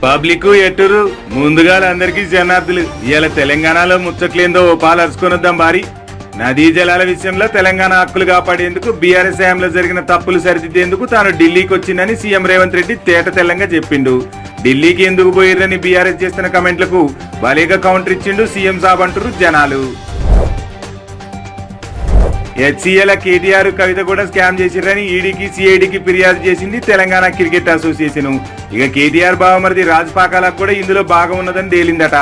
Public ఎట్టురు ముందుగా అందరికీ జనార్దులు ఇవాళ తెలంగాణలో ముచ్చట్లేందో ఓ పాలు అరుచుకొనొద్దాం బారి. నదీ జలాల విషయంలో తెలంగాణ హక్కులు కాపాడేందుకు బీఆర్ఎస్ హయాంలో జరిగిన తప్పులు సరిదిద్దేందుకు తాను ఢిల్లీకి వచ్చిందని సీఎం రేవంత్ రెడ్డి తేట తెల్లంగా చెప్పిండు. ఢిల్లీకి ఎందుకు పోయిర్రని బీఆర్ఎస్ చేస్తున్న కమెంట్లకు భలేగా కౌంటర్ ఇచ్చిండు సీఎం సాబ్ అంటారు జనాలు. హెచ్సీఏల కేటీఆర్ కవిత కూడా స్కామ్ చేసిర్రని ఈడీకి సిఐడికి ఫిర్యాదు చేసింది తెలంగాణ క్రికెట్ అసోసియేషన్. ఇక కేటీఆర్ బావమరిది రాజపాకాలకు కూడా ఇందులో భాగం ఉన్నదని తేలిందట.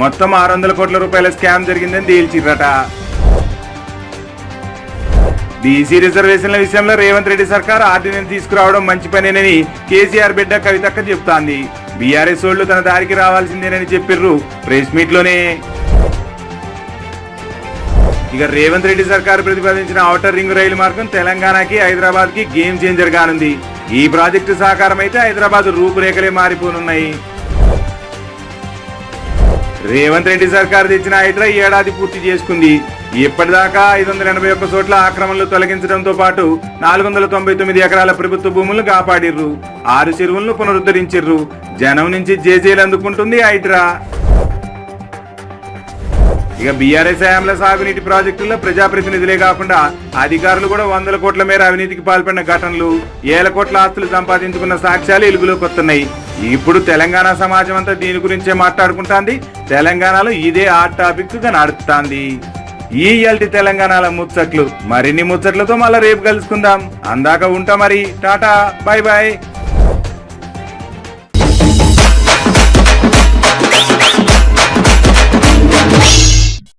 మొత్తం 600 కోట్ల రూపాయల స్కామ్ జరిగిందని తేల్చిర్రట. బీసీ రిజర్వేషన్ల విషయంలో రేవంత్ రెడ్డి సర్కార్ ఆర్డినెన్స్ తీసుకురావడం మంచి పనేనని కేసీఆర్ బిడ్డ కవితక్క చెప్తాంది. బీఆర్ఎస్ ఓళ్లు తన దారికి రావాల్సిందేనని చెప్పిర్రు ప్రెస్ మీట్ లోనే. ఇక రేవంత్ రెడ్డి సర్కార్ ప్రతిపాదించిన ఔటర్ రింగ్ రైలు మార్గం తెలంగాణకి హైదరాబాద్ కి గేమ్ చేంజర్ కానుంది. ఈ ప్రాజెక్టు సాకారం అయితే హైదరాబాద్ రూపురేఖలే మారిపోనున్నాయి. రేవంత్ రెడ్డి సర్కార్ తెచ్చిన హైడ్రా ఈ ఏడాది పూర్తి చేసుకుంది. ఇప్పటిదాకా 581 చోట్ల ఆక్రమణలు తొలగించడంతో పాటు 499 ఎకరాల ప్రభుత్వ భూములను కాపాడిర్రు. 6 చెరువులను పునరుద్ధరించిర్రు. జనం నుంచి జేజేలు అందుకుంటుంది హైడ్రా. ఇక బీఆర్ఎస్ హయాంలో సాగునీటి ప్రాజెక్టుల్లో ప్రజాప్రతినిధులే కాకుండా అధికారులు కూడా 100 కోట్ల మేర అవినీతికి పాల్పడిన ఘటనలు, 1,000 కోట్ల ఆస్తులు సంపాదించుకున్న సాక్ష్యాలు వెలుగులోకి వస్తున్నాయి. ఇప్పుడు తెలంగాణ సమాజం అంతా దీని గురించే మాట్లాడుకుంటాంది. తెలంగాణలో ఇదే హాట్ టాపిక్ గా నడుస్తుంది. ఈ ఇయాల్టి తెలంగాణలో ముచ్చట్లు మరిన్ని ముచ్చట్లతో మళ్ళీ రేపు కలుసుకుందాం. అందాక ఉంటా మరి. Tata, bye bye.